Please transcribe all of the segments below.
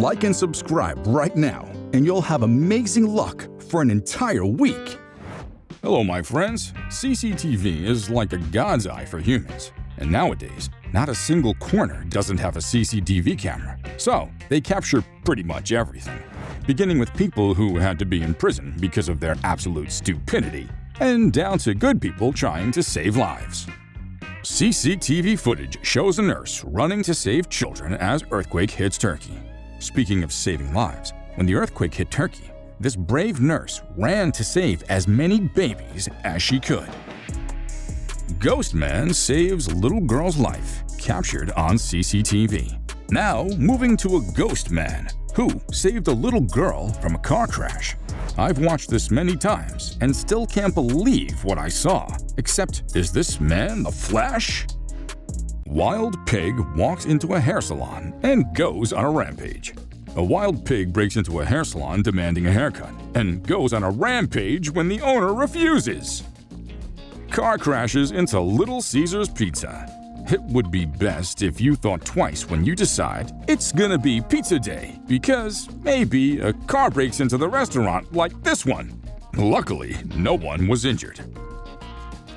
Like and subscribe right now, and you'll have amazing luck for an entire week. Hello, my friends. CCTV is like a god's eye for humans. And nowadays, not a single corner doesn't have a CCTV camera. So, they capture pretty much everything. Beginning with people who had to be in prison because of their absolute stupidity, and down to good people trying to save lives. CCTV footage shows a nurse running to save children as earthquake hits Turkey. Speaking of saving lives, when the earthquake hit Turkey, this brave nurse ran to save as many babies as she could. Ghost man saves little girl's life, captured on CCTV. Now, moving to a ghost man who saved a little girl from a car crash. I've watched this many times and still can't believe what I saw. Except, is this man the Flash? Wild pig walks into a hair salon and goes on a rampage. A wild pig breaks into a hair salon demanding a haircut and goes on a rampage when the owner refuses. Car crashes into Little Caesar's Pizza. It would be best if you thought twice when you decide it's gonna be pizza day, because maybe a car breaks into the restaurant like this one. Luckily, no one was injured.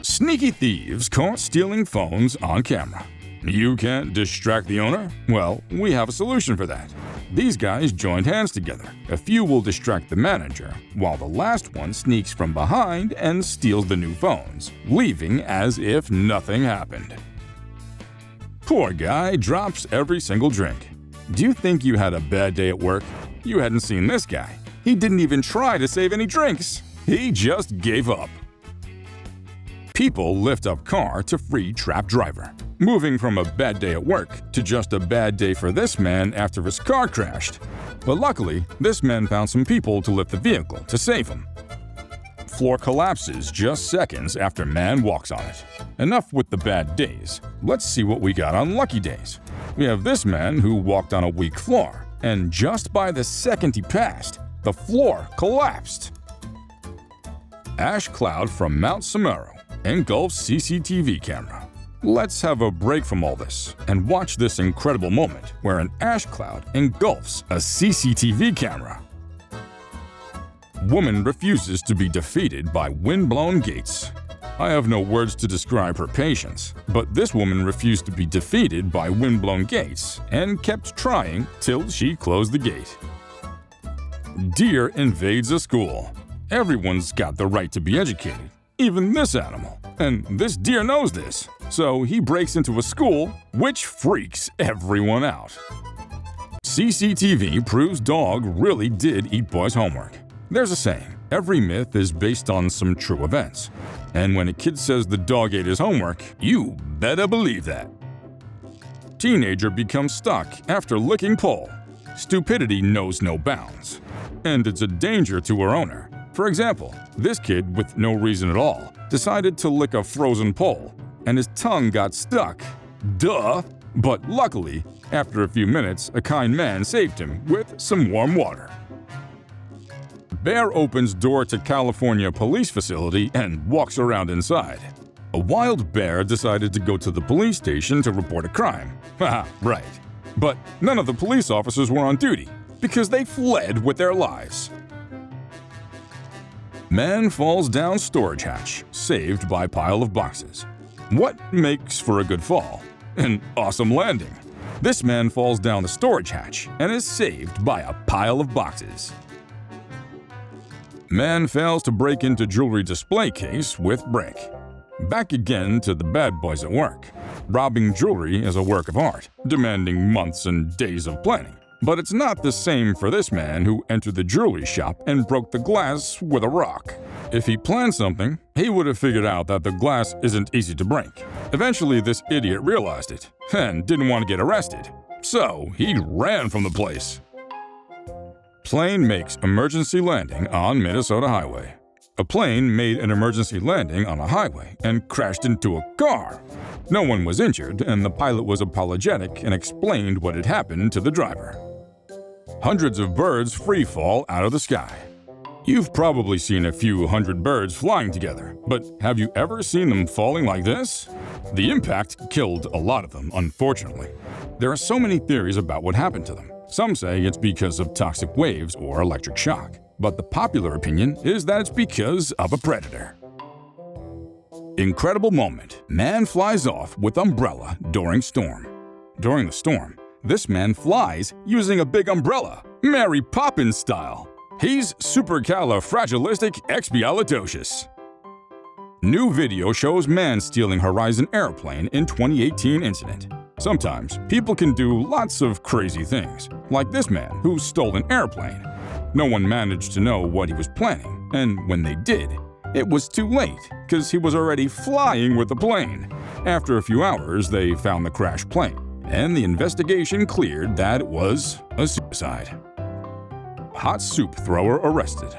Sneaky thieves caught stealing phones on camera. You can't distract the owner? Well, we have a solution for that. These guys joined hands together. A few will distract the manager, while the last one sneaks from behind and steals the new phones, leaving as if nothing happened. Poor guy drops every single drink. Do you think you had a bad day at work? You hadn't seen this guy. He didn't even try to save any drinks. He just gave up. People lift up car to free trapped driver. Moving from a bad day at work to just a bad day for this man after his car crashed. But luckily, this man found some people to lift the vehicle to save him. Floor collapses just seconds after man walks on it. Enough with the bad days. Let's see what we got on lucky days. We have this man who walked on a weak floor, and just by the second he passed, the floor collapsed. Ash cloud from Mount Samaro engulfs CCTV camera. Let's have a break from all this and watch this incredible moment where an ash cloud engulfs a CCTV camera. Woman refuses to be defeated by windblown gates. I have no words to describe her patience, but this woman refused to be defeated by windblown gates and kept trying till she closed the gate. Deer invades a school. Everyone's got the right to be educated, even this animal. And this deer knows this, so he breaks into a school, which freaks everyone out. CCTV proves dog really did eat boy's homework. There's a saying, every myth is based on some true events. And when a kid says the dog ate his homework, you better believe that. Teenager becomes stuck after licking pole. Stupidity knows no bounds. And it's a danger to her owner. For example, this kid, with no reason at all, decided to lick a frozen pole, and his tongue got stuck. Duh! But luckily, after a few minutes, a kind man saved him with some warm water. Bear opens door to California police facility and walks around inside. A wild bear decided to go to the police station to report a crime. Haha, right. But none of the police officers were on duty, because they fled with their lives. Man falls down storage hatch, saved by pile of boxes. What makes for a good fall? An awesome landing. This man falls down the storage hatch and is saved by a pile of boxes. Man fails to break into jewelry display case with brick. Back again to the bad boys at work. Robbing jewelry is a work of art, demanding months and days of planning. But it's not the same for this man who entered the jewelry shop and broke the glass with a rock. If he planned something, he would have figured out that the glass isn't easy to break. Eventually, this idiot realized it and didn't want to get arrested. So he ran from the place. Plane makes emergency landing on Minnesota highway. A plane made an emergency landing on a highway and crashed into a car. No one was injured, and the pilot was apologetic and explained what had happened to the driver. Hundreds of birds free fall out of the sky. You've probably seen a few hundred birds flying together, but have you ever seen them falling like this? The impact killed a lot of them, unfortunately. There are so many theories about what happened to them. Some say it's because of toxic waves or electric shock, but the popular opinion is that it's because of a predator. Incredible moment. Man flies off with umbrella during storm. During the storm, this man flies using a big umbrella, Mary Poppins style. He's supercalifragilisticexpialidocious. New video shows man stealing Horizon airplane in 2018 incident. Sometimes people can do lots of crazy things, like this man who stole an airplane. No one managed to know what he was planning, and when they did, it was too late because he was already flying with the plane. After a few hours, they found the crashed plane, and the investigation cleared that it was a suicide. Hot soup thrower arrested.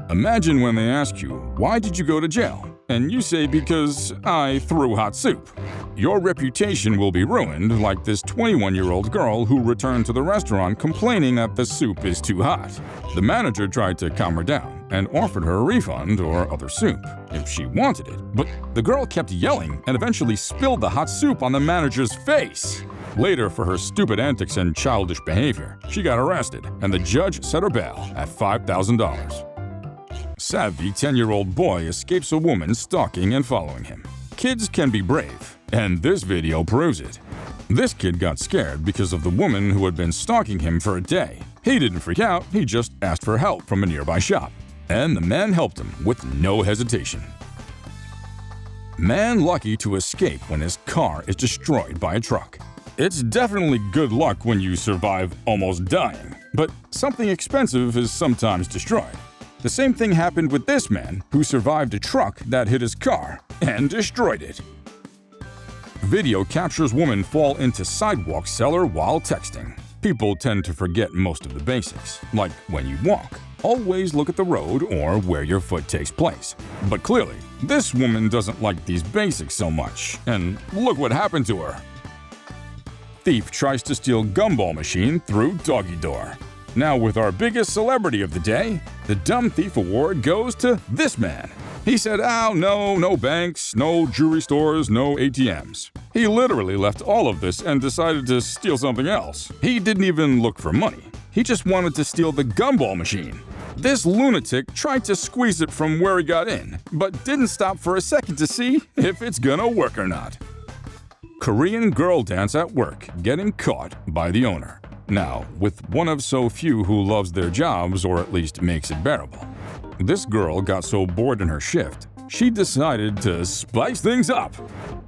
Imagine when they ask you, "Why did you go to jail?" and you say, "Because I threw hot soup." Your reputation will be ruined, like this 21-year-old girl who returned to the restaurant complaining that the soup is too hot. The manager tried to calm her down and offered her a refund or other soup if she wanted it, but the girl kept yelling and eventually spilled the hot soup on the manager's face. Later, for her stupid antics and childish behavior, she got arrested, and the judge set her bail at $5,000. Savvy 10-year-old boy escapes a woman stalking and following him. Kids can be brave, and this video proves it. This kid got scared because of the woman who had been stalking him for a day. He didn't freak out, he just asked for help from a nearby shop, and the man helped him with no hesitation. Man lucky to escape when his car is destroyed by a truck. It's definitely good luck when you survive almost dying, but something expensive is sometimes destroyed. The same thing happened with this man who survived a truck that hit his car and destroyed it. Video captures woman fall into sidewalk cellar while texting. People tend to forget most of the basics, like when you walk, always look at the road or where your foot takes place. But clearly, this woman doesn't like these basics so much, and look what happened to her. Thief tries to steal gumball machine through doggy door. Now with our biggest celebrity of the day, the Dumb Thief Award goes to this man. He said, "Oh, no banks, no jewelry stores, no ATMs." He literally left all of this and decided to steal something else. He didn't even look for money. He just wanted to steal the gumball machine. This lunatic tried to squeeze it from where he got in, but didn't stop for a second to see if it's gonna work or not. Korean girl dance at work getting caught by the owner. Now, with one of so few who loves their jobs or at least makes it bearable. This girl got so bored in her shift, she decided to spice things up.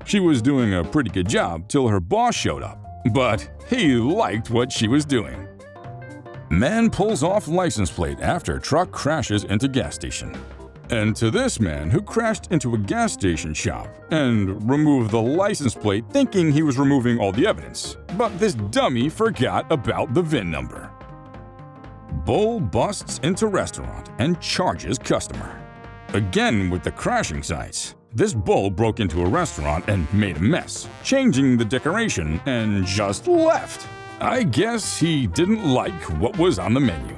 She was doing a pretty good job till her boss showed up, but he liked what she was doing. Man pulls off license plate after truck crashes into gas station. And to this man who crashed into a gas station shop and removed the license plate thinking he was removing all the evidence. But this dummy forgot about the VIN number. Bull busts into restaurant and charges customer. Again with the crashing sites. This bull broke into a restaurant and made a mess, changing the decoration and just left. I guess he didn't like what was on the menu.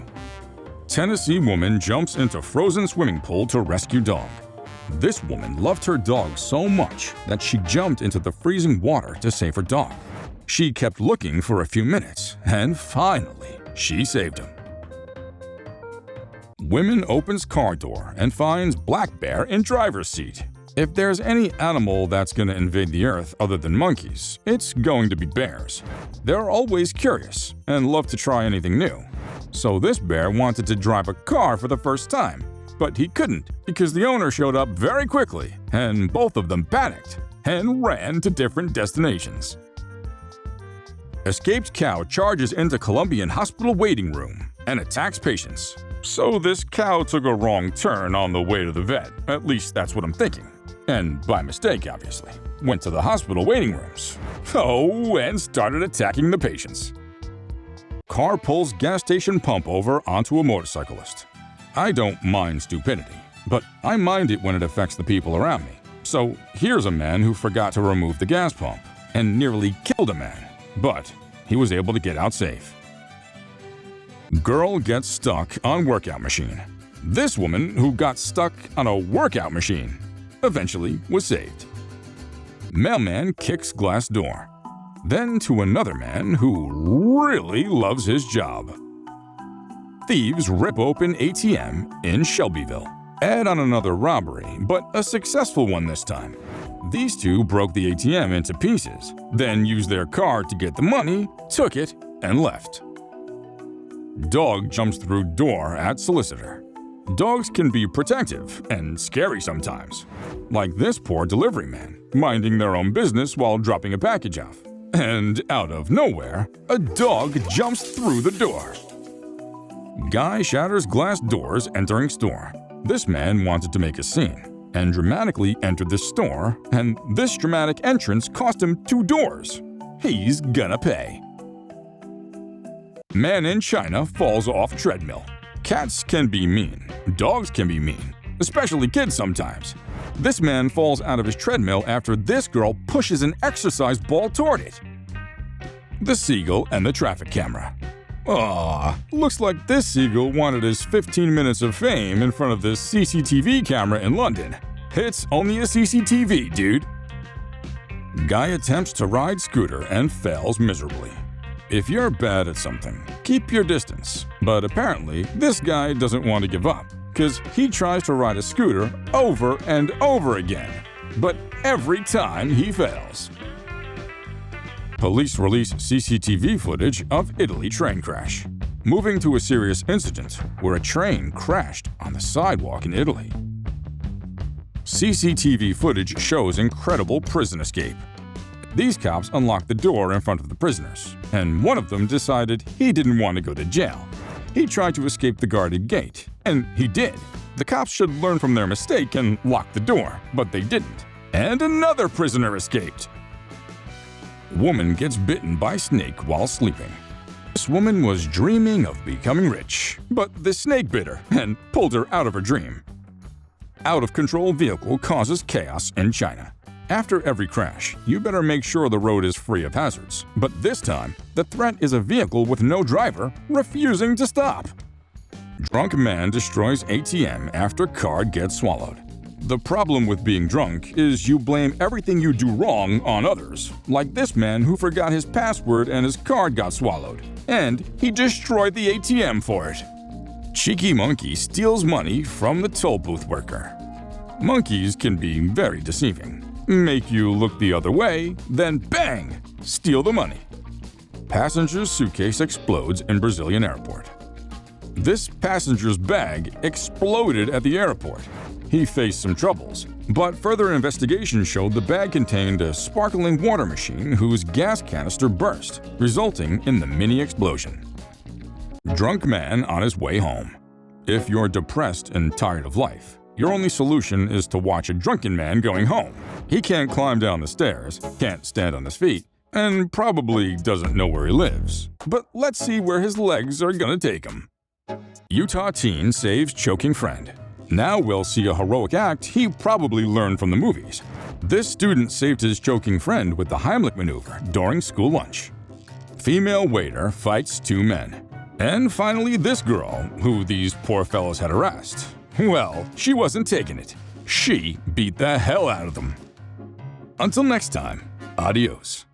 Tennessee woman jumps into frozen swimming pool to rescue dog. This woman loved her dog so much that she jumped into the freezing water to save her dog. She kept looking for a few minutes, and finally, she saved him. Woman opens car door and finds black bear in driver's seat. If there's any animal that's going to invade the earth other than monkeys, it's going to be bears. They're always curious and love to try anything new. So this bear wanted to drive a car for the first time, but he couldn't because the owner showed up very quickly, and both of them panicked and ran to different destinations. Escaped cow charges into Colombian hospital waiting room and attacks patients. So this cow took a wrong turn on the way to the vet, at least that's what I'm thinking. And by mistake, obviously. Went to the hospital waiting rooms. Oh, and started attacking the patients. Car pulls gas station pump over onto a motorcyclist. I don't mind stupidity, but I mind it when it affects the people around me. So here's a man who forgot to remove the gas pump and nearly killed a man, but he was able to get out safe. Girl gets stuck on workout machine. This woman who got stuck on a workout machine eventually was saved. Mailman kicks glass door. Then to another man who really loves his job. Thieves rip open ATM in Shelbyville. Add on another robbery, but a successful one this time. These two broke the ATM into pieces, then used their car to get the money, took it, and left. Dog jumps through door at solicitor. Dogs can be protective and scary sometimes. Like this poor delivery man, minding their own business while dropping a package off. And out of nowhere, a dog jumps through the door. Guy shatters glass doors entering store. This man wanted to make a scene and dramatically entered the store, and this dramatic entrance cost him 2 doors. He's gonna pay. Man in China falls off treadmill. Cats can be mean. Dogs can be mean, especially kids sometimes. This man falls out of his treadmill after this girl pushes an exercise ball toward it. The seagull and the traffic camera. Aw, looks like this seagull wanted his 15 minutes of fame in front of this CCTV camera in London. It's only a CCTV, dude. Guy attempts to ride scooter and fails miserably. If you're bad at something, keep your distance. But apparently, this guy doesn't want to give up, because he tries to ride a scooter over and over again. But every time he fails. Police release CCTV footage of Italy train crash. Moving to a serious incident where a train crashed on the sidewalk in Italy. CCTV footage shows incredible prison escape. These cops unlocked the door in front of the prisoners, and one of them decided he didn't want to go to jail. He tried to escape the guarded gate, and he did. The cops should learn from their mistake and lock the door, but they didn't. And another prisoner escaped. Woman gets bitten by snake while sleeping. This woman was dreaming of becoming rich, but the snake bit her and pulled her out of her dream. Out-of-control vehicle causes chaos in China. After every crash, you better make sure the road is free of hazards. But this time, the threat is a vehicle with no driver refusing to stop. Drunk man destroys ATM after card gets swallowed. The problem with being drunk is you blame everything you do wrong on others, like this man who forgot his password and his card got swallowed, and he destroyed the ATM for it. Cheeky monkey steals money from the toll booth worker. Monkeys can be very deceiving. Make you look the other way, then bang! Steal the money. Passenger's suitcase explodes in Brazilian airport. This passenger's bag exploded at the airport. He faced some troubles, but further investigation showed the bag contained a sparkling water machine whose gas canister burst, resulting in the mini explosion. Drunk man on his way home. If you're depressed and tired of life, your only solution is to watch a drunken man going home. He can't climb down the stairs, can't stand on his feet, and probably doesn't know where he lives. But let's see where his legs are gonna take him. Utah teen saves choking friend. Now we'll see a heroic act he probably learned from the movies. This student saved his choking friend with the Heimlich maneuver during school lunch. Female waiter fights 2 men. And finally this girl, who these poor fellows had harassed. Well, she wasn't taking it. She beat the hell out of them. Until next time, adios.